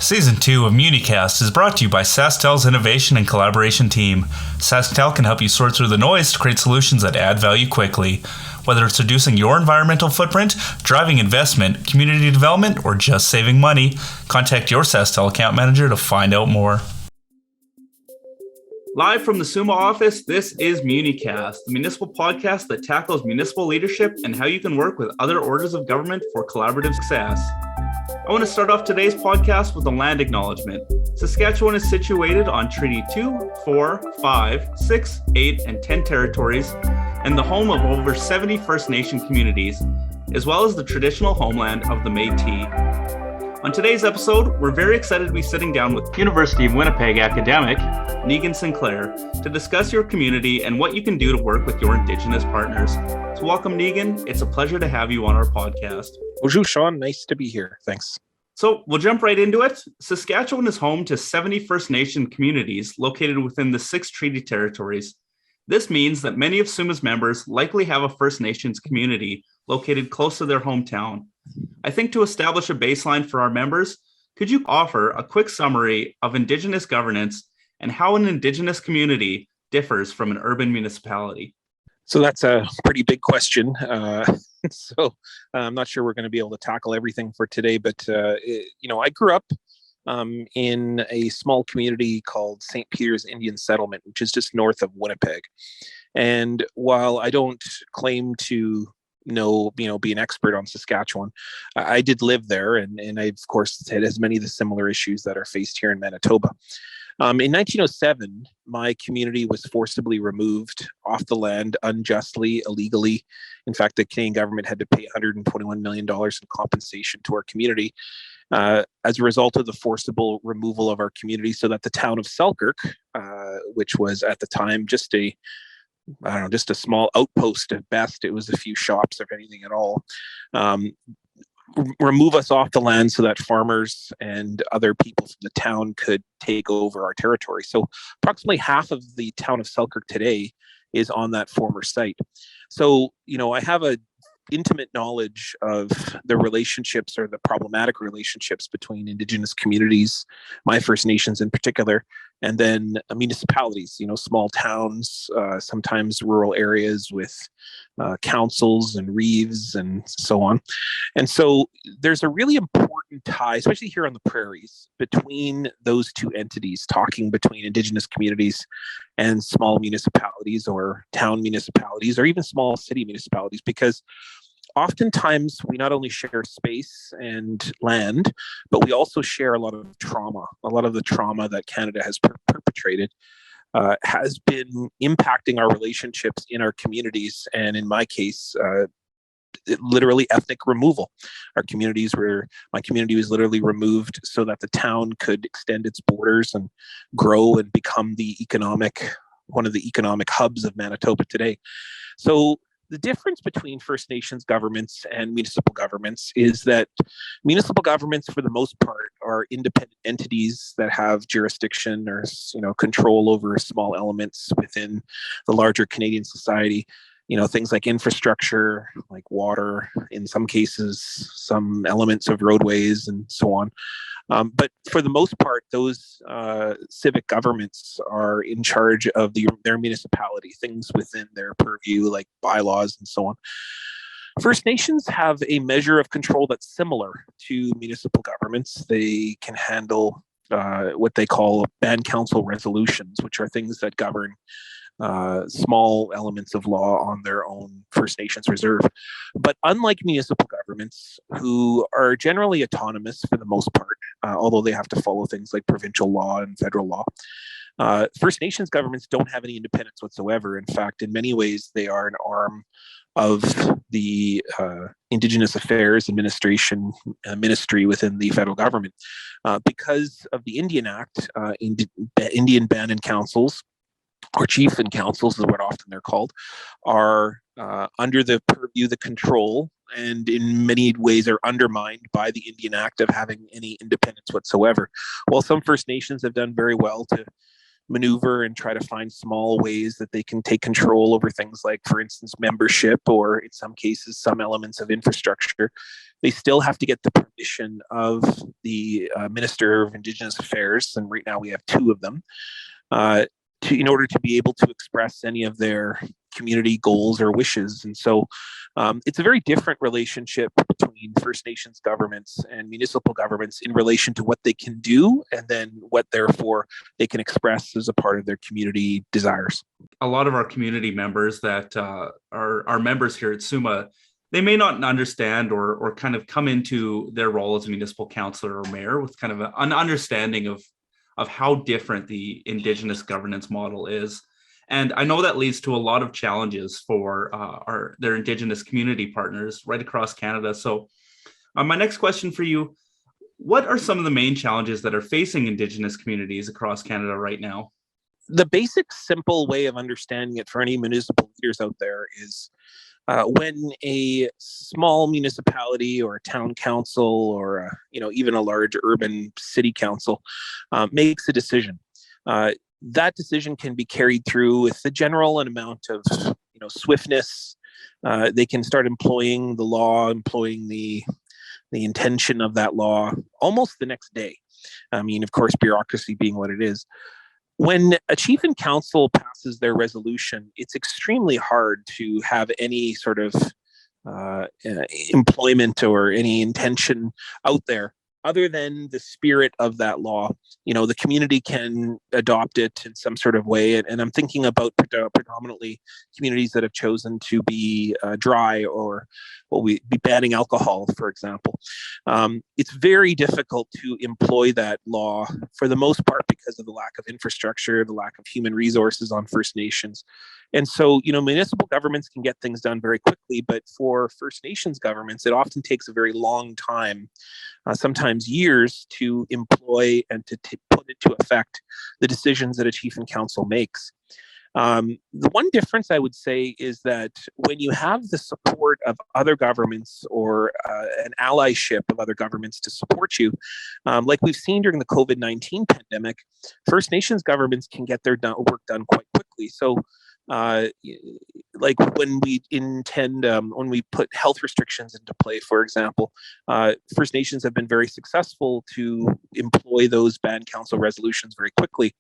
Season 2 of MuniCast is brought to you by SaskTel's Innovation and Collaboration Team. SaskTel can help you sort through the noise to create solutions that add value quickly. Whether it's reducing your environmental footprint, driving investment, community development, or just saving money, contact your SaskTel account manager to find out more. Live from the SUMA office, this is MuniCast, the municipal podcast that tackles municipal leadership and how you can work with other orders of government for collaborative success. I want to start off today's podcast with a land acknowledgement. Saskatchewan is situated on Treaty 2, 4, 5, 6, 8, and 10 territories, and the home of over 70 First Nation communities, as well as the traditional homeland of the Métis. On today's episode, we're very excited to be sitting down with University of Winnipeg academic Niigaanwewidam Sinclair to discuss your community and what you can do to work with your Indigenous partners. So welcome, Niigaan. It's a pleasure to have you on our podcast. Bonjour, Sean. Nice to be here. Thanks. So we'll jump right into it. Saskatchewan is home to 70 First Nation communities located within the 6 treaty territories. This means that many of SUMA's members likely have a First Nations community located close to their hometown. I think to establish a baseline for our members, could you offer a quick summary of Indigenous governance and how an Indigenous community differs from an urban municipality? So that's a pretty big question. So I'm not sure we're going to be able to tackle everything for today, but I grew up in a small community called St. Peter's Indian Settlement, which is just north of Winnipeg. And while I don't claim to be an expert on Saskatchewan, I did live there, and I, of course, had as many of the similar issues that are faced here in Manitoba. In 1907, my community was forcibly removed off the land unjustly, illegally. In fact, the Canadian government had to pay $121 million in compensation to our community as a result of the forcible removal of our community, so that the town of Selkirk, which was at the time just a small outpost at best, it was a few shops, if anything at all, remove us off the land so that farmers and other people from the town could take over our territory. So approximately half of the town of Selkirk today is on that former site. So, I have a intimate knowledge of the relationships, or the problematic relationships, between Indigenous communities, my First Nations in particular, and then municipalities, small towns, sometimes rural areas with councils and reeves and so on. And so there's a really important tie, especially here on the prairies, between those two entities, talking between Indigenous communities and small municipalities or town municipalities or even small city municipalities, because oftentimes we not only share space and land, but we also share a lot of trauma. A lot of the trauma that Canada has perpetrated has been impacting our relationships in our communities, and in my case, literally ethnic removal. My community was literally removed so that the town could extend its borders and grow and become one of the economic hubs of Manitoba today. So the difference between First Nations governments and municipal governments is that municipal governments, for the most part, are independent entities that have jurisdiction or control over small elements within the larger Canadian society. Things like infrastructure, like water, in some cases, some elements of roadways and so on. But for the most part, those civic governments are in charge of their municipality, things within their purview, like bylaws and so on. First Nations have a measure of control that's similar to municipal governments. They can handle what they call band council resolutions, which are things that govern small elements of law on their own First Nations reserve. But unlike municipal governments, who are generally autonomous for the most part, although they have to follow things like provincial law and federal law, First Nations governments don't have any independence whatsoever. In fact, in many ways, they are an arm of the Indigenous Affairs Administration ministry within the federal government. Because of the Indian Act, Indian band and councils, or chief and councils is what often they're called, are under the purview, the control, and in many ways are undermined by the Indian Act of having any independence whatsoever. While some First Nations have done very well to maneuver and try to find small ways that they can take control over things like, for instance, membership, or in some cases, some elements of infrastructure. They still have to get the permission of the Minister of Indigenous Affairs, and right now we have two of them, in order to be able to express any of their community goals or wishes. And so it's a very different relationship between First Nations governments and municipal governments in relation to what they can do, and then what therefore they can express as a part of their community desires. A lot of our community members that are members here at SUMA, they may not understand or kind of come into their role as a municipal councillor or mayor with kind of an understanding of how different the Indigenous governance model is. And I know that leads to a lot of challenges for their Indigenous community partners right across Canada. So my next question for you, what are some of the main challenges that are facing Indigenous communities across Canada right now? The basic, simple way of understanding it for any municipal leaders out there is when a small municipality or a town council or even a large urban city council makes a decision. That decision can be carried through with a general amount of swiftness. They can start employing the law, employing the intention of that law almost the next day. I mean, of course, bureaucracy being what it is. When a chief and council passes their resolution, it's extremely hard to have any sort of employment or any intention out there other than the spirit of that law. The community can adopt it in some sort of way. And I'm thinking about predominantly communities that have chosen to be dry, or we be banning alcohol, for example. It's very difficult to employ that law for the most part because of the lack of infrastructure, the lack of human resources on First Nations. And so, municipal governments can get things done very quickly, but for First Nations governments, it often takes a very long time, sometimes years, to employ and to put into effect the decisions that a chief and council makes. The one difference I would say is that when you have the support of other governments or an allyship of other governments to support you, like we've seen during the COVID-19 pandemic, First Nations governments can get their work done quite quickly. So like when we put health restrictions into play, for example, First Nations have been very successful to employ those band council resolutions very quickly,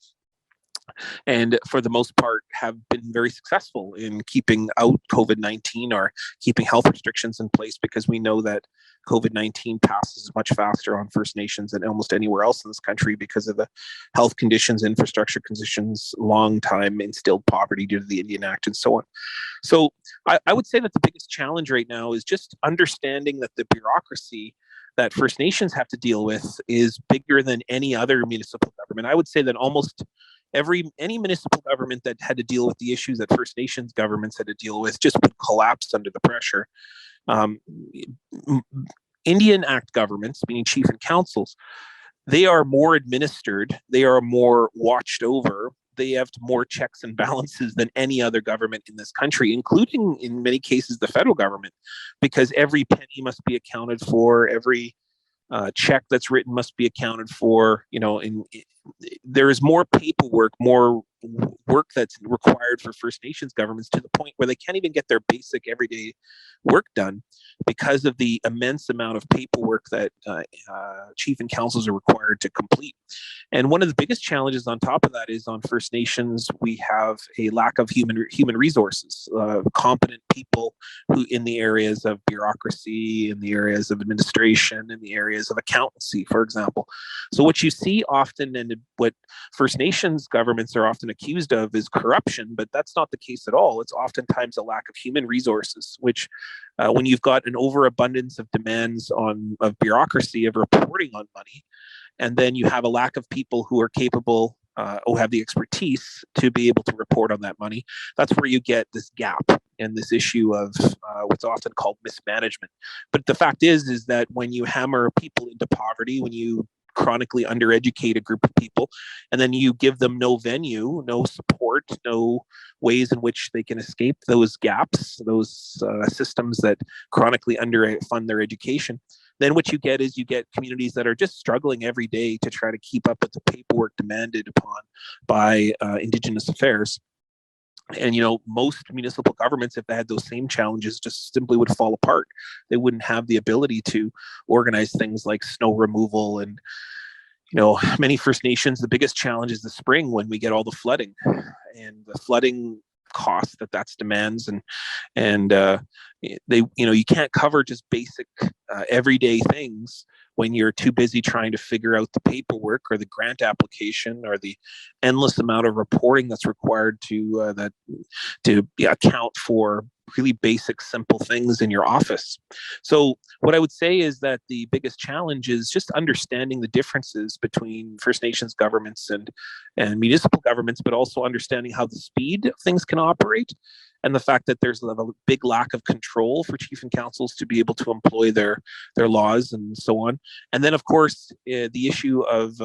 and for the most part have been very successful in keeping out COVID-19 or keeping health restrictions in place, because we know that COVID-19 passes much faster on First Nations than almost anywhere else in this country because of the health conditions, infrastructure conditions, long time instilled poverty due to the Indian Act, and so on. So I would say that the biggest challenge right now is just understanding that the bureaucracy that First Nations have to deal with is bigger than any other municipal government. I would say that almost any municipal government that had to deal with the issues that First Nations governments had to deal with just would collapse under the pressure. Indian Act governments, meaning chief and councils, they are more administered, they are more watched over, they have more checks and balances than any other government in this country, including in many cases the federal government, because every penny must be accounted for, every check that's written must be accounted for. There is more paperwork, more work that's required for First Nations governments, to the point where they can't even get their basic everyday work done because of the immense amount of paperwork that chief and councils are required to complete. And one of the biggest challenges on top of that is on First Nations, we have a lack of human resources, competent people who in the areas of bureaucracy, in the areas of administration, in the areas of accountancy, for example. So what you see often, and what First Nations governments are often accused of, is corruption, but that's not the case at all. It's oftentimes a lack of human resources, which when you've got an overabundance of demands of bureaucracy, of reporting on money, and then you have a lack of people who are capable or have the expertise to be able to report on that money, that's where you get this gap and this issue of what's often called mismanagement. But the fact is that when you hammer people into poverty, when you chronically undereducate a group of people, and then you give them no venue, no support, no ways in which they can escape those gaps, those systems that chronically underfund their education, Then what you get is you get communities that are just struggling every day to try to keep up with the paperwork demanded upon by Indigenous affairs. And, most municipal governments, if they had those same challenges, just simply would fall apart. They wouldn't have the ability to organize things like snow removal. And, many First Nations, the biggest challenge is the spring when we get all the flooding and the flooding costs that's demands. And you can't cover just basic everyday things when you're too busy trying to figure out the paperwork or the grant application or the endless amount of reporting that's required to account for really basic, simple things in your office. So what I would say is that the biggest challenge is just understanding the differences between First Nations governments and municipal governments, but also understanding how the speed of things can operate, and the fact that there's a big lack of control for chief and councils to be able to employ their laws and so on. And then, of course, the issue of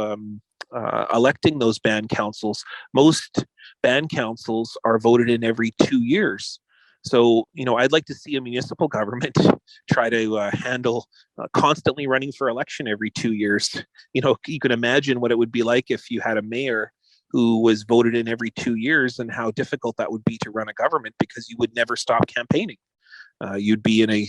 electing those band councils. Most band councils are voted in every 2 years. So, I'd like to see a municipal government try to handle constantly running for election every 2 years. You can imagine what it would be like if you had a mayor who was voted in every 2 years, and how difficult that would be to run a government, because you would never stop campaigning. You'd be in a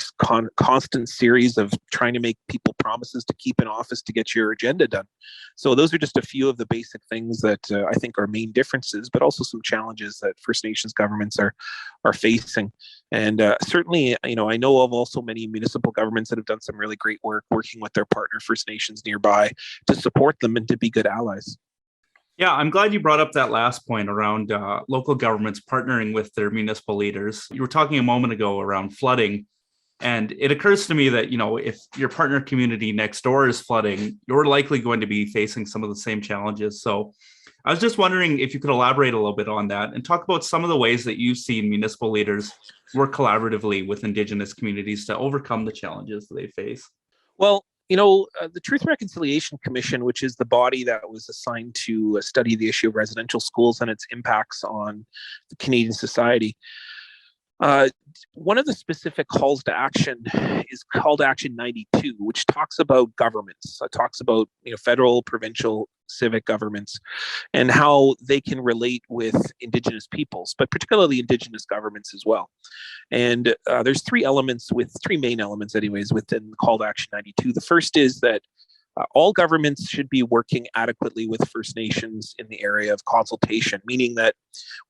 constant series of trying to make people promises to keep in office to get your agenda done. So those are just a few of the basic things that I think are main differences, but also some challenges that First Nations governments are facing. And certainly, I know of also many municipal governments that have done some really great work working with their partner First Nations nearby to support them and to be good allies. Yeah, I'm glad you brought up that last point around local governments partnering with their municipal leaders. You were talking a moment ago around flooding, and it occurs to me that, if your partner community next door is flooding, you're likely going to be facing some of the same challenges. So I was just wondering if you could elaborate a little bit on that and talk about some of the ways that you've seen municipal leaders work collaboratively with Indigenous communities to overcome the challenges that they face. Well, the Truth and Reconciliation Commission, which is the body that was assigned to study the issue of residential schools and its impacts on the Canadian society, one of the specific calls to action is Call to Action 92, which talks about governments. It talks about federal, provincial, civic governments, and how they can relate with Indigenous peoples, but particularly Indigenous governments as well. And there's three main elements, anyways, within Call to Action 92. The first is that all governments should be working adequately with First Nations in the area of consultation, meaning that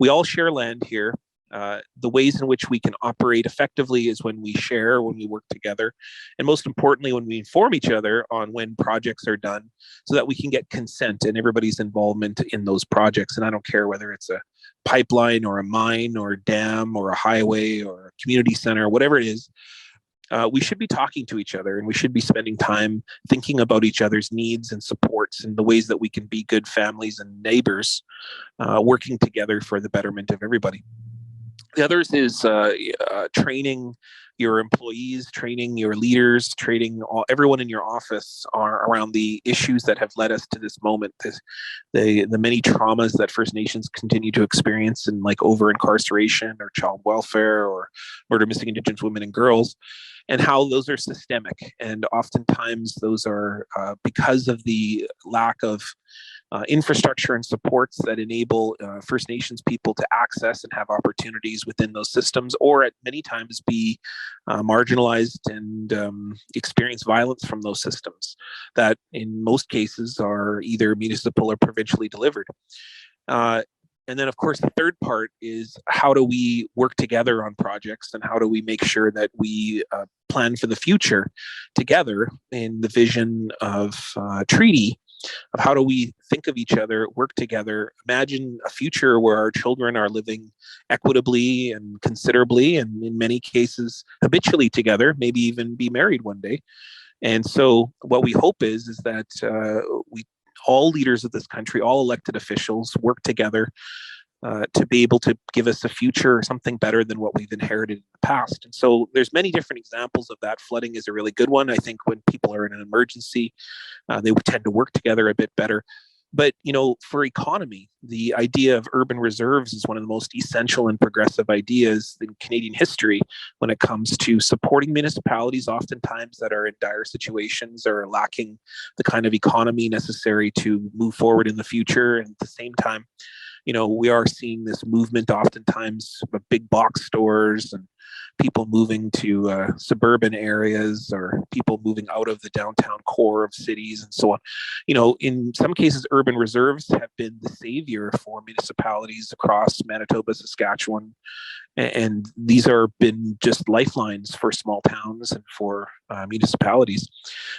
we all share land here. The ways in which we can operate effectively is when we share, when we work together, and most importantly, when we inform each other on when projects are done, so that we can get consent and everybody's involvement in those projects. And I don't care whether it's a pipeline or a mine or a dam or a highway or a community center, whatever it is. We should be talking to each other, and we should be spending time thinking about each other's needs and supports and the ways that we can be good families and neighbors, working together for the betterment of everybody. The others is training your employees, training your leaders, training everyone in your office around the issues that have led us to this moment, the many traumas that First Nations continue to experience, in like over-incarceration or child welfare or murder, missing Indigenous women and girls, and how those are systemic. And oftentimes those are because of the lack of infrastructure and supports that enable First Nations people to access and have opportunities within those systems, or at many times be marginalized and experience violence from those systems that in most cases are either municipal or provincially delivered. And then, of course, the third part is how do we work together on projects, and how do we make sure that we plan for the future together in the vision of treaty, of how do we think of each other, work together, imagine a future where our children are living equitably and considerably, and in many cases habitually together, maybe even be married one day. And so what we hope is that we all leaders of this country, all elected officials, work together to be able to give us a future, something better than what we've inherited in the past. And so there's many different examples of that. Flooding is a really good one. I think when people are in an emergency, they tend to work together a bit better. But, for economy, the idea of urban reserves is one of the most essential and progressive ideas in Canadian history when it comes to supporting municipalities, oftentimes that are in dire situations or lacking the kind of economy necessary to move forward in the future. And at the same time, we are seeing this movement oftentimes of big box stores and people moving to suburban areas, or people moving out of the downtown core of cities and so on. In some cases, urban reserves have been the savior for municipalities across Manitoba, Saskatchewan, and these are been just lifelines for small towns and for municipalities.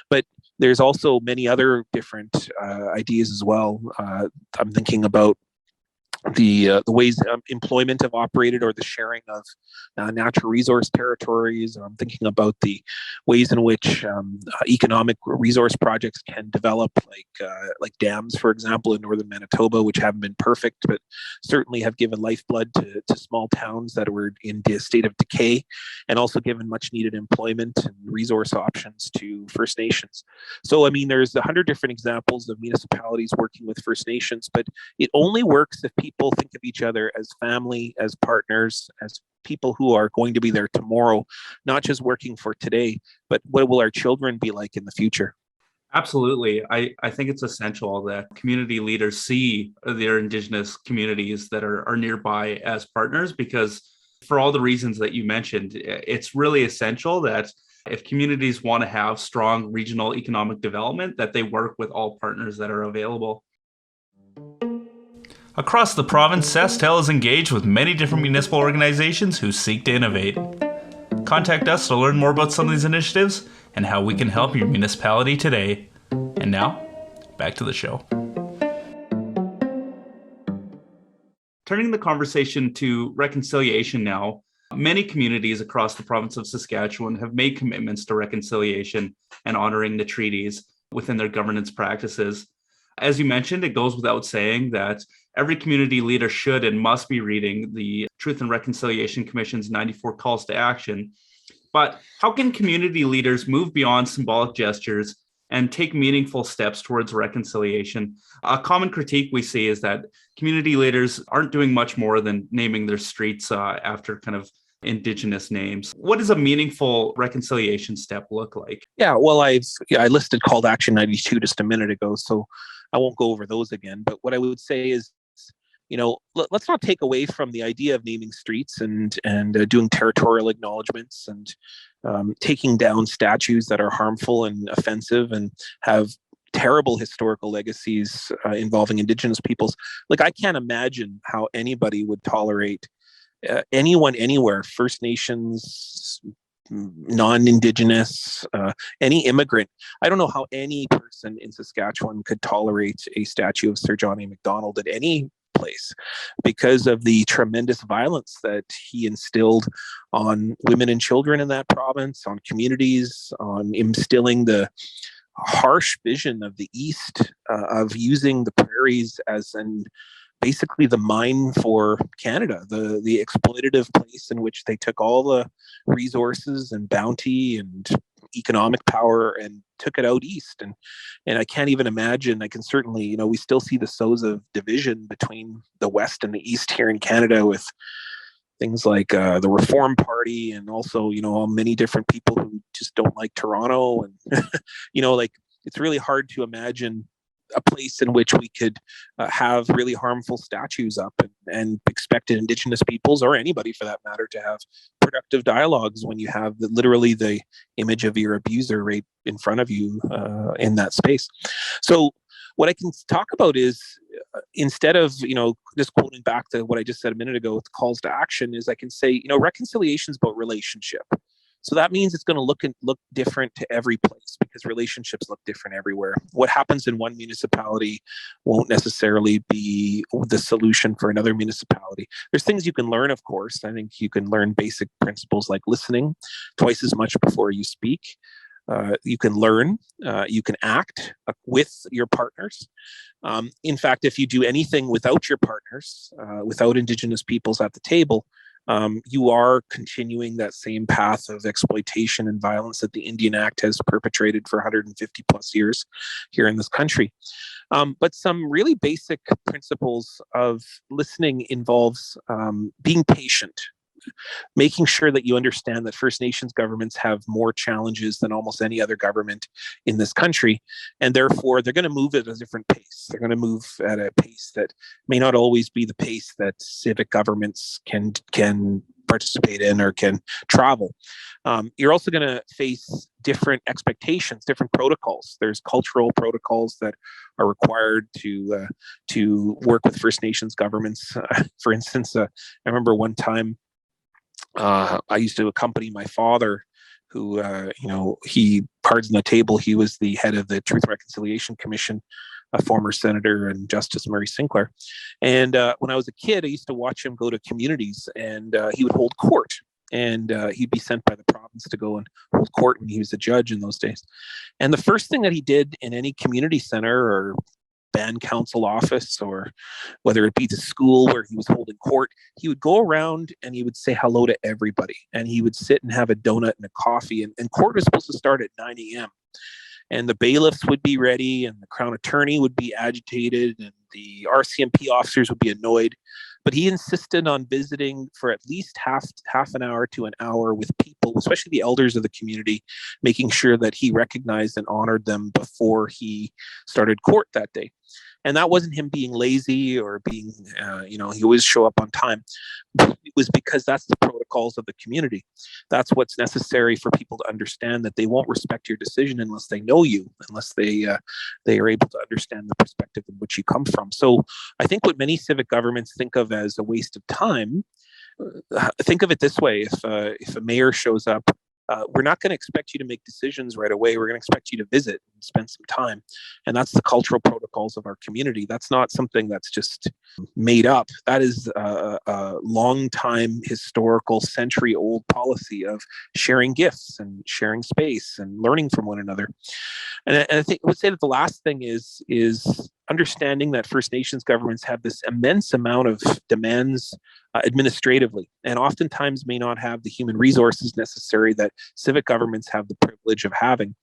But there's also many other different ideas as well. I'm thinking about the ways employment have operated, or the sharing of natural resource territories. I'm thinking about the ways in which economic resource projects can develop, like dams, for example, in northern Manitoba, which haven't been perfect, but certainly have given lifeblood to small towns that were in a state of decay, and also given much needed employment and resource options to First Nations. So, there's 100 different examples of municipalities working with First Nations, but it only works if people think of each other as family, as partners, as people who are going to be there tomorrow, not just working for today, but what will our children be like in the future? Absolutely. I think it's essential that community leaders see their Indigenous communities that are nearby as partners, because for all the reasons that you mentioned, it's really essential that if communities want to have strong regional economic development, that they work with all partners that are available. Across the province, SaskTel is engaged with many different municipal organizations who seek to innovate. Contact us to learn more about some of these initiatives and how we can help your municipality today. And now, back to the show. Turning the conversation to reconciliation now, many communities across the province of Saskatchewan have made commitments to reconciliation and honoring the treaties within their governance practices. As you mentioned, it goes without saying that every community leader should and must be reading the Truth and Reconciliation Commission's 94 calls to action. But how can community leaders move beyond symbolic gestures and take meaningful steps towards reconciliation? A common critique we see is that community leaders aren't doing much more than naming their streets after kind of Indigenous names. What does a meaningful reconciliation step look like? Yeah, well, I listed call to action 92 just a minute ago, so I won't go over those again. But what I would say is, let's not take away from the idea of naming streets and doing territorial acknowledgements and taking down statues that are harmful and offensive and have terrible historical legacies involving Indigenous peoples. I can't imagine how anybody would tolerate anyone anywhere, First Nations, non-Indigenous, any immigrant. I don't know how any person in Saskatchewan could tolerate a statue of Sir John A. Macdonald at any place, because of the tremendous violence that he instilled on women and children in that province, on communities, on instilling the harsh vision of the East, of using the prairies as basically the mine for Canada, the exploitative place in which they took all the resources and bounty and economic power and took it out east. And I can't even imagine. I can certainly, we still see the sows of division between the West and the East here in Canada, with things like the Reform Party, and also, many different people who just don't like Toronto. And, it's really hard to imagine a place in which we could have really harmful statues up and expect Indigenous peoples, or anybody for that matter, to have productive dialogues when you have literally the image of your abuser right in front of you in that space. So what I can talk about is, instead of, just quoting back to what I just said a minute ago with calls to action, is I can say, reconciliation is about relationship. So that means it's going to look different to every place, because relationships look different everywhere. What happens in one municipality won't necessarily be the solution for another municipality. There's things you can learn, of course. I think you can learn basic principles like listening twice as much before you speak. You can learn, you can act with your partners. In fact, if you do anything without your partners, without Indigenous peoples at the table, you are continuing that same path of exploitation and violence that the Indian Act has perpetrated for 150 plus years here in this country. But some really basic principles of listening involves being patient, making sure that you understand that First Nations governments have more challenges than almost any other government in this country. And therefore, they're going to move at a different pace. They're going to move at a pace that may not always be the pace that civic governments can participate in or can travel. You're also going to face different expectations, different protocols. There's cultural protocols that are required to work with First Nations governments. For instance, I remember one time I used to accompany my father, who, he cards on the table. He was the head of the Truth and Reconciliation Commission, a former senator and Justice Murray Sinclair. And when I was a kid, I used to watch him go to communities, and he would hold court. And he'd be sent by the province to go and hold court when he was a judge in those days. And the first thing that he did in any community center or band council office, or whether it be the school where he was holding court, he would go around and he would say hello to everybody. And he would sit and have a donut and a coffee. And court was supposed to start at 9 a.m. And the bailiffs would be ready, and the Crown Attorney would be agitated, and the RCMP officers would be annoyed. But he insisted on visiting for at least half an hour to an hour with people, especially the elders of the community, making sure that he recognized and honored them before he started court that day. And that wasn't him being lazy or being, he always show up on time. It was because that's the protocols of the community. That's what's necessary for people to understand that they won't respect your decision unless they know you, unless they are able to understand the perspective in which you come from. So I think what many civic governments think of as a waste of time, think of it this way: if a mayor shows up, we're not going to expect you to make decisions right away. We're going to expect you to visit and spend some time. And that's the cultural protocols of our community. That's not something that's just made up. That is a long time historical, century-old policy of sharing gifts and sharing space and learning from one another. And I think I would say that the last thing is understanding that First Nations governments have this immense amount of demands administratively, and oftentimes may not have the human resources necessary that civic governments have the privilege of having,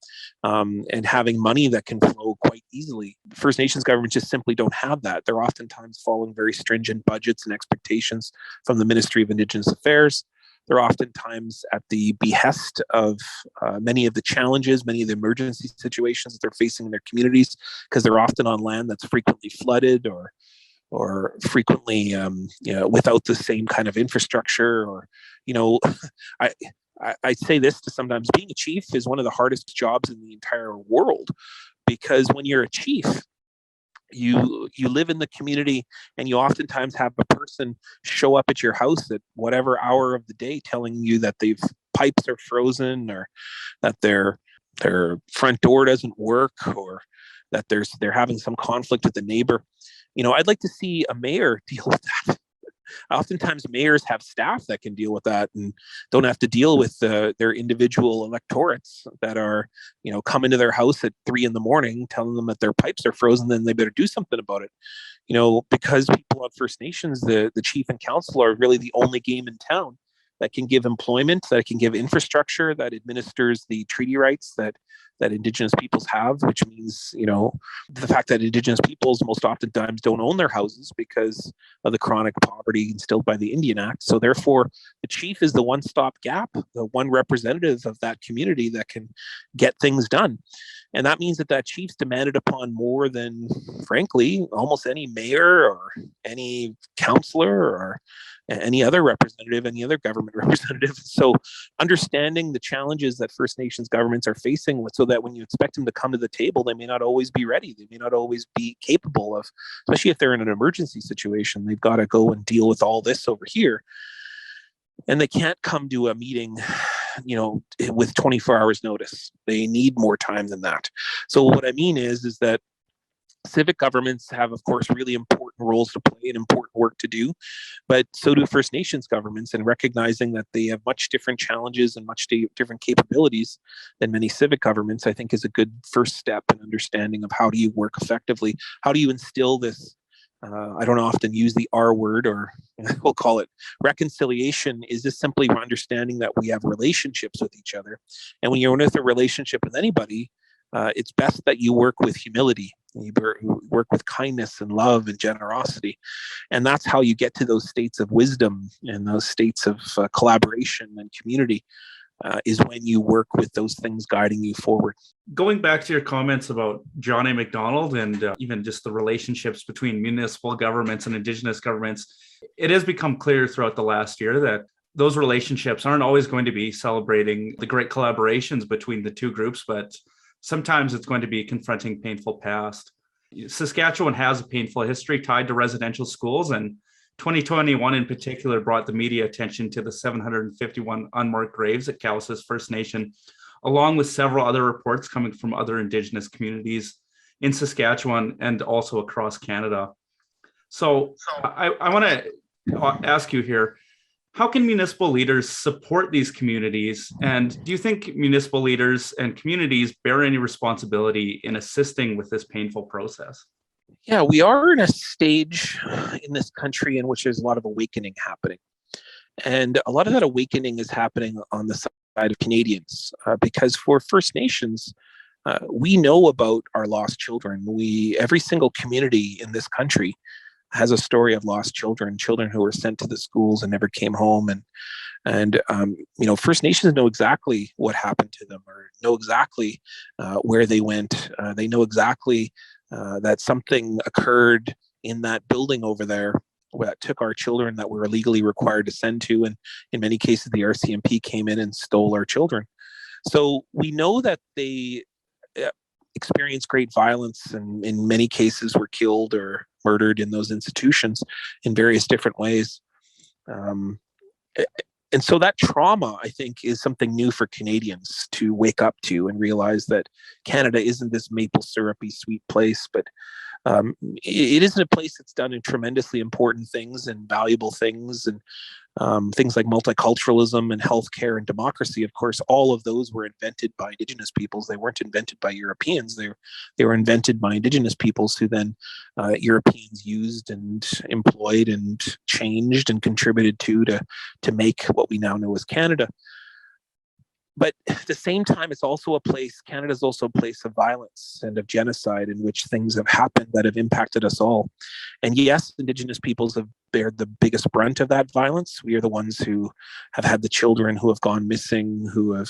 and having money that can flow quite easily. First Nations governments just simply don't have that. They're oftentimes following very stringent budgets and expectations from the Ministry of Indigenous Affairs. They're oftentimes at the behest of many of the challenges, many of the emergency situations that they're facing in their communities, because they're often on land that's frequently flooded or frequently without the same kind of infrastructure. Or, I say this to sometimes: being a chief is one of the hardest jobs in the entire world, because when you're a chief, you live in the community, and you oftentimes have a person show up at your house at whatever hour of the day telling you that pipes are frozen, or that their front door doesn't work, or that they're having some conflict with the neighbor. I'd like to see a mayor deal with that. Oftentimes mayors have staff that can deal with that and don't have to deal with their individual electorates that are, come into their house at 3 a.m. telling them that their pipes are frozen, then they better do something about it. Because people on First Nations, the chief and council are really the only game in town that can give employment, that can give infrastructure, that administers the treaty rights that Indigenous peoples have, which means, the fact that Indigenous peoples most oftentimes don't own their houses because of the chronic poverty instilled by the Indian Act. So therefore, the chief is the one-stop gap, the one representative of that community that can get things done. And that means that chief's demanded upon more than, frankly, almost any mayor or any councillor or any other representative, any other government representative. So understanding the challenges that First Nations governments are facing, so that when you expect them to come to the table, they may not always be ready. They may not always be capable of, especially if they're in an emergency situation, they've got to go and deal with all this over here. And they can't come to a meeting, with 24 hours notice. They need more time than that. So what I mean is that civic governments have, of course, really important roles to play and important work to do, but so do First Nations governments, and recognizing that they have much different challenges and much different capabilities than many civic governments, I think is a good first step in understanding of how do you work effectively, how do you instill this I don't often use the R word, or we'll call it reconciliation, is just simply understanding that we have relationships with each other. And when you're in a relationship with anybody, it's best that you work with humility. You work with kindness and love and generosity. And that's how you get to those states of wisdom and those states of collaboration and community, is when you work with those things guiding you forward. Going back to your comments about John A. Macdonald and even just the relationships between municipal governments and Indigenous governments, it has become clear throughout the last year that those relationships aren't always going to be celebrating the great collaborations between the two groups, but sometimes it's going to be confronting painful past. Saskatchewan has a painful history tied to residential schools, and 2021 in particular brought the media attention to the 751 unmarked graves at Cowessess First Nation, along with several other reports coming from other Indigenous communities in Saskatchewan and also across Canada. So I want to ask you here, how can municipal leaders support these communities? And do you think municipal leaders and communities bear any responsibility in assisting with this painful process? Yeah, we are in a stage in this country in which there's a lot of awakening happening. And a lot of that awakening is happening on the side of Canadians, because for First Nations, we know about our lost children. Every single community in this country has a story of lost children who were sent to the schools and never came home. And First Nations know exactly what happened to them, or know exactly where they went. They know exactly that something occurred in that building over there that took our children that we were legally required to send to. And in many cases, the RCMP came in and stole our children. So we know that they experienced great violence, and in many cases were killed or murdered in those institutions in various different ways. And so that trauma, I think, is something new for Canadians to wake up to and realize that Canada isn't this maple syrupy sweet place, but it isn't a place that's done in tremendously important things and valuable things, and things like multiculturalism and healthcare and democracy. Of course, all of those were invented by Indigenous peoples. They weren't invented by Europeans. They were invented by Indigenous peoples, who then Europeans used and employed and changed and contributed to make what we now know as Canada. But at the same time, it's also Canada is also a place of violence and of genocide, in which things have happened that have impacted us all. And yes, Indigenous peoples have bared the biggest brunt of that violence. We are the ones who have had the children who have gone missing, who have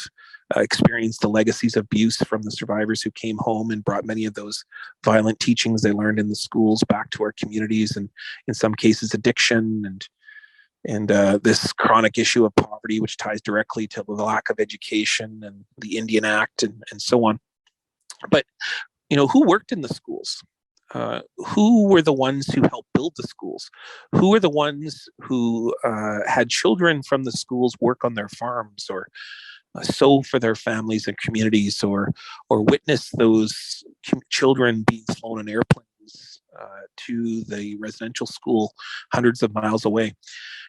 experienced the legacies of abuse from the survivors who came home and brought many of those violent teachings they learned in the schools back to our communities, and in some cases addiction and this chronic issue of poverty, which ties directly to the lack of education and the Indian Act and so on. But, who worked in the schools? Who were the ones who helped build the schools? Who were the ones who had children from the schools work on their farms, or sew for their families and communities, or witness those children being flown in airplanes to the residential school hundreds of miles away?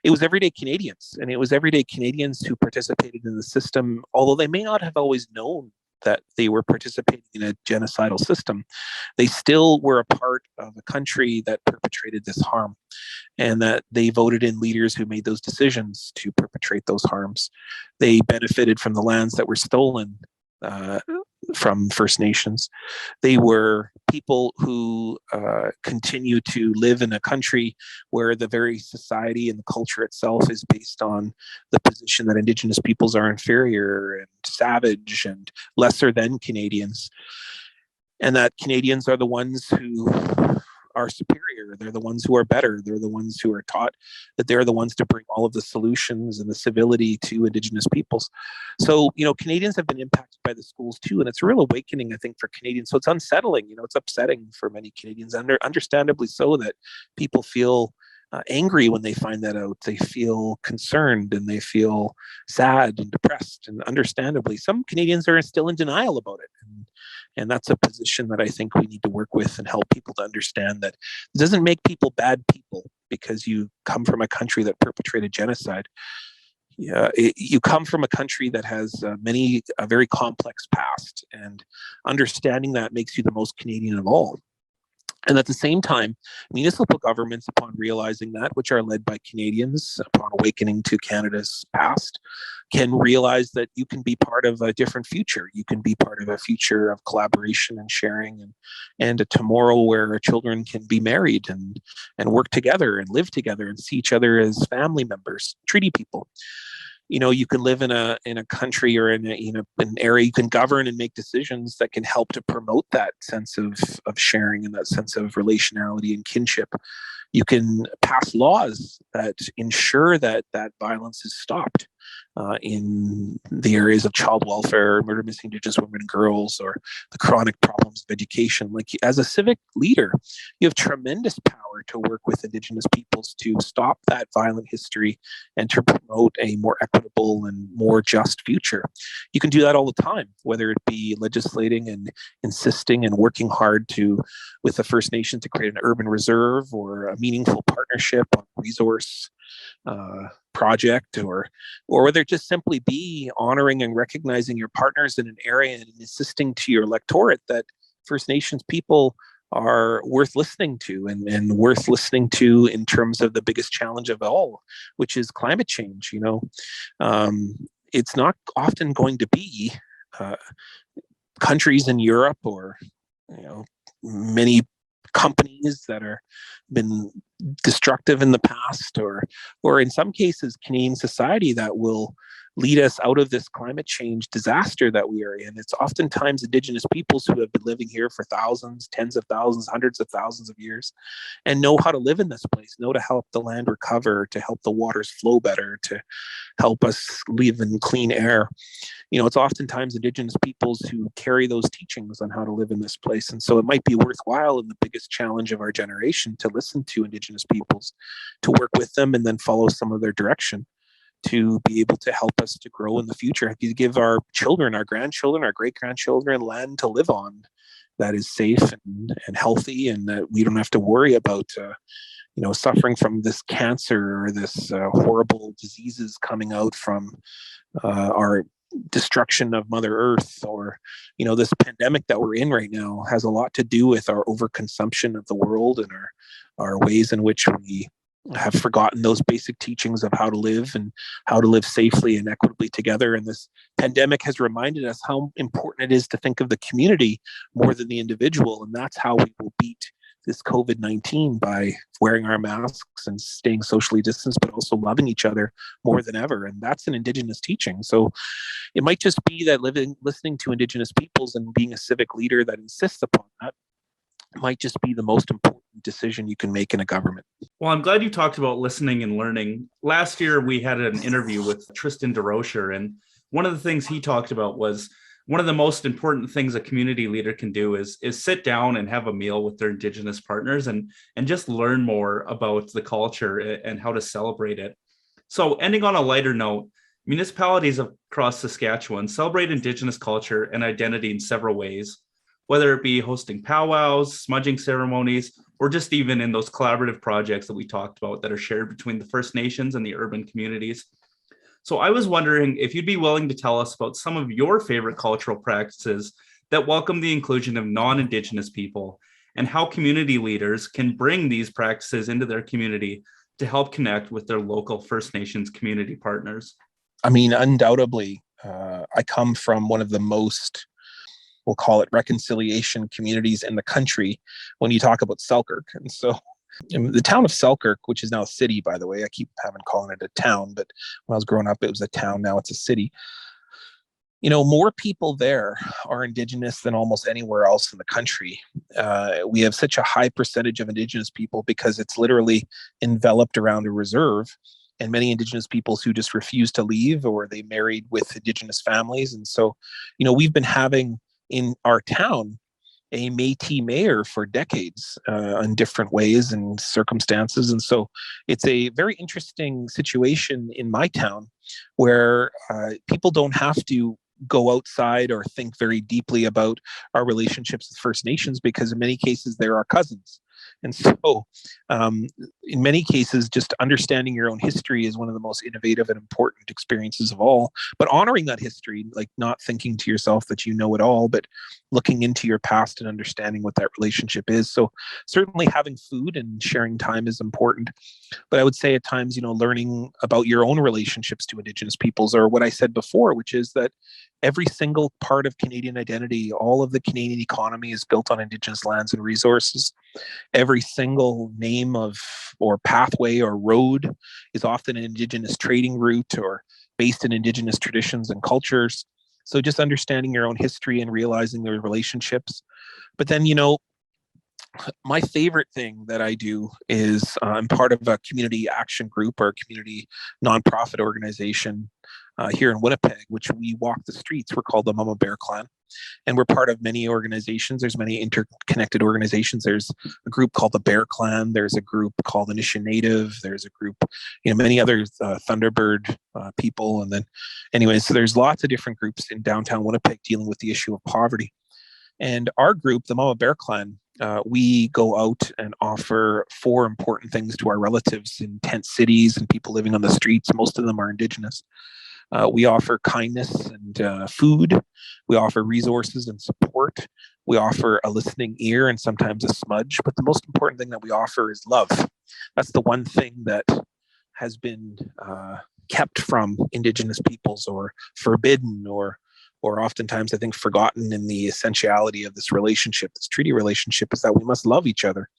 It was everyday Canadians, and it was everyday Canadians who participated in the system, although they may not have always known that they were participating in a genocidal system. They still were a part of a country that perpetrated this harm, and that they voted in leaders who made those decisions to perpetrate those harms. They benefited from the lands that were stolen from First Nations. They were people who continue to live in a country where the very society and the culture itself is based on the position that Indigenous peoples are inferior and savage and lesser than Canadians, and that Canadians are the ones who are superior. They're the ones who are better. They're the ones who are taught that they're the ones to bring all of the solutions and the civility to Indigenous peoples. So, Canadians have been impacted by the schools too, and it's a real awakening, I think, for Canadians. So it's unsettling. It's upsetting for many Canadians, understandably so, that people feel angry when they find that out. They feel concerned and they feel sad and depressed, and understandably, some Canadians are still in denial about it. And that's a position that I think we need to work with and help people to understand, that it doesn't make people bad people because you come from a country that perpetrated genocide. You come from a country that has a very complex past, and understanding that makes you the most Canadian of all. And at the same time, municipal governments, upon realizing that, which are led by Canadians, upon awakening to Canada's past, can realize that you can be part of a different future. You can be part of a future of collaboration and sharing, and a tomorrow where children can be married and work together and live together and see each other as family members, treaty people. You can live in a country or in an area, you can govern and make decisions that can help to promote that sense of sharing and that sense of relationality and kinship. You can pass laws that ensure that violence is stopped in the areas of child welfare, murder, missing Indigenous women and girls, or the chronic problems of education. Like, as a civic leader, you have tremendous power to work with Indigenous peoples to stop that violent history and to promote a more equitable and more just future. You can do that all the time, whether it be legislating and insisting and working hard with the First Nation to create an urban reserve or a meaningful partnership on resource project, or whether it just simply be honoring and recognizing your partners in an area and insisting to your electorate that First Nations people are worth listening to and worth listening to in terms of the biggest challenge of all, which is climate change. It's not often going to be countries in Europe or many companies that are been destructive in the past, or in some cases Canadian society, that will lead us out of this climate change disaster that we are in. It's oftentimes Indigenous peoples who have been living here for thousands, tens of thousands, hundreds of thousands of years, and know how to live in this place, know to help the land recover, to help the waters flow better, to help us live in clean air. It's oftentimes Indigenous peoples who carry those teachings on how to live in this place. And so it might be worthwhile, in the biggest challenge of our generation, to listen to Indigenous peoples, to work with them, and then follow some of their direction, to be able to help us to grow in the future. If you give our children, our grandchildren, our great-grandchildren land to live on that is safe and healthy, and that we don't have to worry about suffering from this cancer or this horrible diseases coming out from our destruction of Mother Earth, or this pandemic that we're in right now has a lot to do with our overconsumption of the world and our ways in which we have forgotten those basic teachings of how to live and how to live safely and equitably together. And this pandemic has reminded us how important it is to think of the community more than the individual. And that's how we will beat this COVID-19, by wearing our masks and staying socially distanced, but also loving each other more than ever. And that's an Indigenous teaching. So it might just be that listening to Indigenous peoples and being a civic leader that insists upon that might just be the most important decision you can make in a government. Well, I'm glad you talked about listening and learning. Last year, we had an interview with Tristan DeRocher, and one of the things he talked about was one of the most important things a community leader can do is sit down and have a meal with their Indigenous partners and just learn more about the culture and how to celebrate it. So, ending on a lighter note, municipalities across Saskatchewan celebrate Indigenous culture and identity in several ways, whether it be hosting powwows, smudging ceremonies, or just even in those collaborative projects that we talked about that are shared between the First Nations and the urban communities. So I was wondering if you'd be willing to tell us about some of your favorite cultural practices that welcome the inclusion of non-Indigenous people, and how community leaders can bring these practices into their community to help connect with their local First Nations community partners. I mean, undoubtedly, I come from one of the most, we'll call it, reconciliation communities in the country when you talk about Selkirk. And so the town of Selkirk, which is now a city, by the way, I keep having calling it a town, but when I was growing up, it was a town. Now it's a city. More people there are Indigenous than almost anywhere else in the country. We have such a high percentage of Indigenous people because it's literally enveloped around a reserve, and many Indigenous peoples who just refuse to leave, or they married with Indigenous families. And so, we've been having in our town a Métis mayor for decades in different ways and circumstances. And so it's a very interesting situation in my town where people don't have to go outside or think very deeply about our relationships with First Nations, because in many cases they're our cousins. And so, in many cases, just understanding your own history is one of the most innovative and important experiences of all. But honoring that history, like not thinking to yourself that you know it all, but looking into your past and understanding what that relationship is. So certainly having food and sharing time is important. But I would say at times, learning about your own relationships to Indigenous peoples, or what I said before, which is that every single part of Canadian identity, all of the Canadian economy is built on Indigenous lands and resources. Every single name of or pathway or road is often an Indigenous trading route or based in Indigenous traditions and cultures. So just understanding your own history and realizing their relationships. But then, my favorite thing that I do is I'm part of a community action group or a community nonprofit organization here in Winnipeg, which we walk the streets. We're called the Mama Bear Clan, and we're part of many organizations. There's many interconnected organizations. There's a group called the Bear Clan. There's a group called Initiative Native. There's a group, many other Thunderbird people. And then anyway, so there's lots of different groups in downtown Winnipeg dealing with the issue of poverty. And our group, the Mama Bear Clan, we go out and offer 4 important things to our relatives in tent cities and people living on the streets. Most of them are Indigenous. We offer kindness and food. We offer resources and support. We offer a listening ear and sometimes a smudge. But the most important thing that we offer is love. That's the one thing that has been kept from Indigenous peoples or forbidden or oftentimes I think forgotten in the essentiality of this relationship, this treaty relationship, is that we must love each other.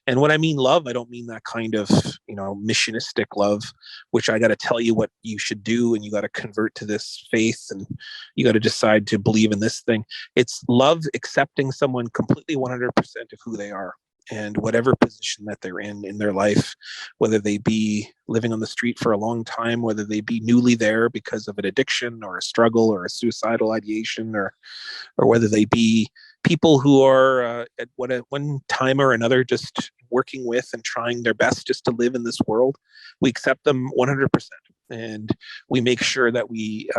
And when I mean love, I don't mean that kind of, missionistic love, which I got to tell you what you should do and you got to convert to this faith and you got to decide to believe in this thing. It's love accepting someone completely 100% of who they are and whatever position that they're in their life, whether they be living on the street for a long time, whether they be newly there because of an addiction or a struggle or a suicidal ideation, or whether they be people who are at one time or another just working with and trying their best just to live in this world. We accept them 100%. And we make sure that we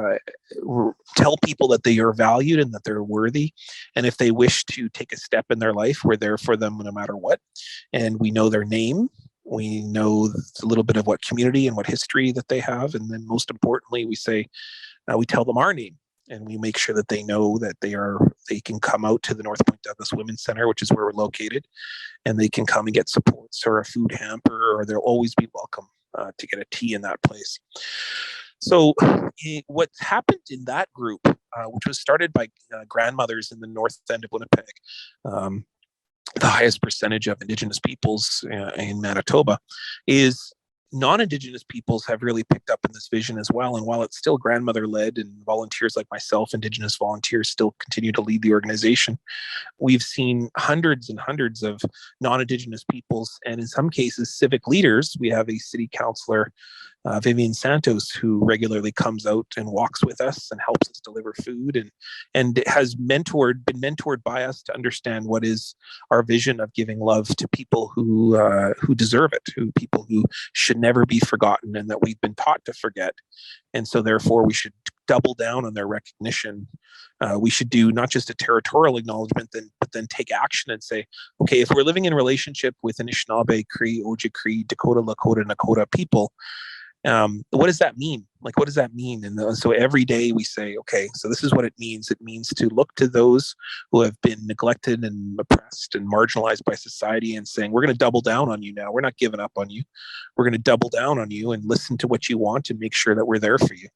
tell people that they are valued and that they're worthy. And if they wish to take a step in their life, we're there for them no matter what. And we know their name. We know a little bit of what community and what history that they have. And then most importantly, we tell them our name. And we make sure that they know that they can come out to the North Point Douglas Women's Center, which is where we're located, and they can come and get supports or a food hamper, or they'll always be welcome to get a tea in that place. So what's happened in that group, which was started by grandmothers in the north end of Winnipeg, the highest percentage of Indigenous peoples in Manitoba, is non-Indigenous peoples have really picked up in this vision as well. And while it's still grandmother-led and volunteers like myself, Indigenous volunteers, still continue to lead the organization, we've seen hundreds and hundreds of non-Indigenous peoples, and in some cases, civic leaders. We have a city councillor, Vivian Santos, who regularly comes out and walks with us and helps us deliver food and has been mentored by us to understand what is our vision of giving love to people who deserve it, people who should never be forgotten and that we've been taught to forget. And so therefore we should double down on their recognition. We should do not just a territorial acknowledgement, but then take action and say, okay, if we're living in relationship with Anishinaabe, Cree, Ojibwe, Dakota, Lakota, Nakota people, what does that mean? Like, what does that mean? And so every day we say, okay, so this is what it means. It means to look to those who have been neglected and oppressed and marginalized by society and saying, we're going to double down on you now. We're not giving up on you. We're going to double down on you and listen to what you want and make sure that we're there for you.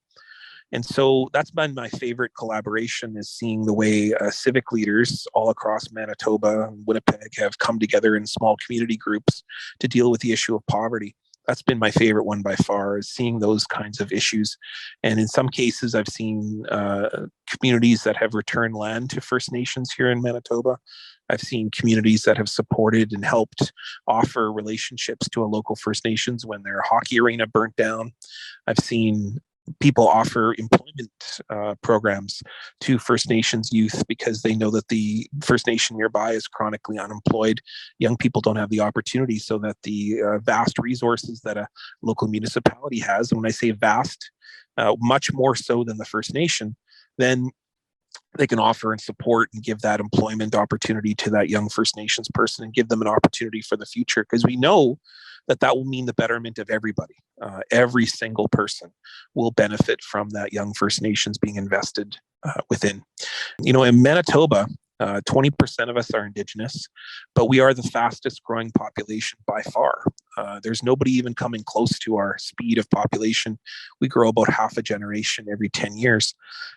And so that's been my favorite collaboration, is seeing the way civic leaders all across Manitoba and Winnipeg have come together in small community groups to deal with the issue of poverty. That's been my favorite one by far, is seeing those kinds of issues. And in some cases, I've seen communities that have returned land to First Nations here in Manitoba. I've seen communities that have supported and helped offer relationships to a local First Nations when their hockey arena burnt down. I've seen people offer employment programs to First Nations youth because they know that the First Nation nearby is chronically unemployed. Young people don't have the opportunity, so that the vast resources that a local municipality has, and when I say vast, much more so than the First Nation, then they can offer and support and give that employment opportunity to that young First Nations person and give them an opportunity for the future. Because we know that will mean the betterment of everybody. Every single person will benefit from that young First Nations being invested within. In Manitoba, 20% of us are Indigenous, but we are the fastest growing population by far. There's nobody even coming close to our speed of population. We grow about half a generation every 10 years.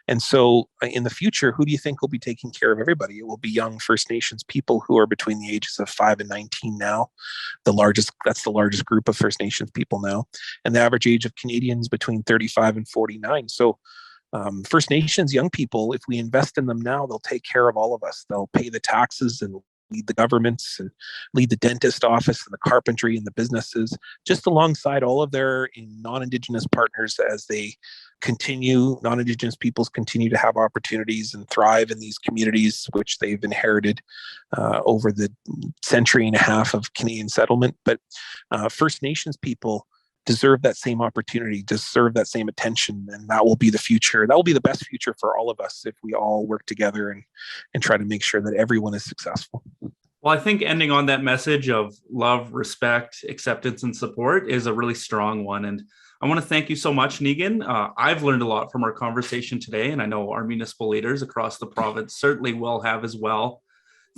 And so in the future, who do you think will be taking care of everybody? It will be young First Nations people who are between the ages of 5 and 19 now. That's the largest group of First Nations people now. And the average age of Canadians between 35 and 49. So First Nations young people, if we invest in them now, they'll take care of all of us. They'll pay the taxes and lead the governments and lead the dentist office and the carpentry and the businesses, just alongside all of their non-Indigenous partners as non-Indigenous peoples continue to have opportunities and thrive in these communities, which they've inherited over the century and a half of Canadian settlement. But First Nations people deserve that same opportunity, deserve that same attention, and that will be the future. That will be the best future for all of us if we all work together and try to make sure that everyone is successful. Well, I think ending on that message of love, respect, acceptance, and support is a really strong one. And I want to thank you so much, Niigaan. I've learned a lot from our conversation today, and I know our municipal leaders across the province certainly will have as well.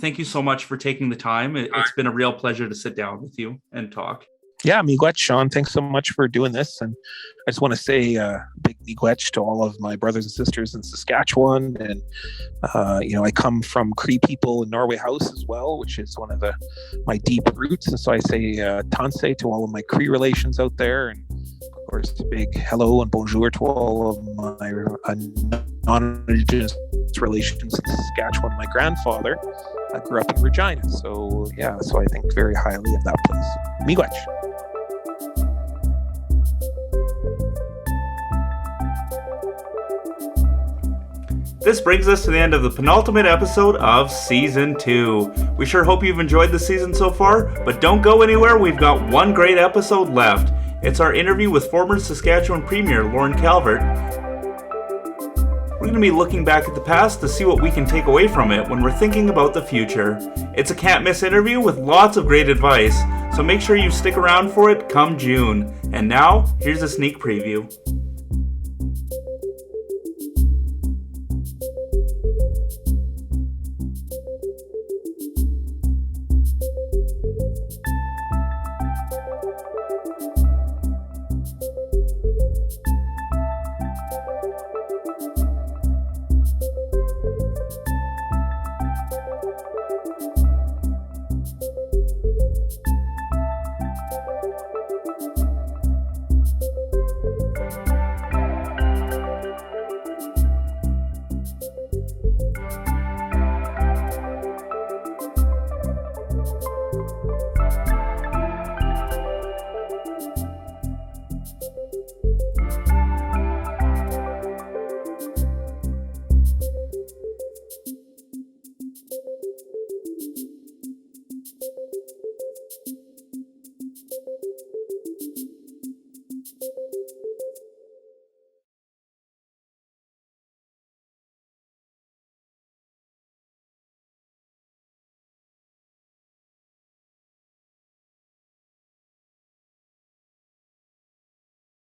Thank you so much for taking the time. It's been a real pleasure to sit down with you and talk. Yeah, miigwech, Sean. Thanks so much for doing this. And I just want to say big miigwech to all of my brothers and sisters in Saskatchewan. And, I come from Cree people in Norway House as well, which is one of my deep roots. And so I say tanse to all of my Cree relations out there. And of course, a big hello and bonjour to all of my non-Indigenous relations in Saskatchewan. My grandfather grew up in Regina. So I think very highly of that place. Miigwech. This brings us to the end of the penultimate episode of Season 2. We sure hope you've enjoyed the season so far, but don't go anywhere, we've got one great episode left. It's our interview with former Saskatchewan Premier Lorne Calvert. We're going to be looking back at the past to see what we can take away from it when we're thinking about the future. It's a can't-miss interview with lots of great advice, so make sure you stick around for it come June. And now, here's a sneak preview.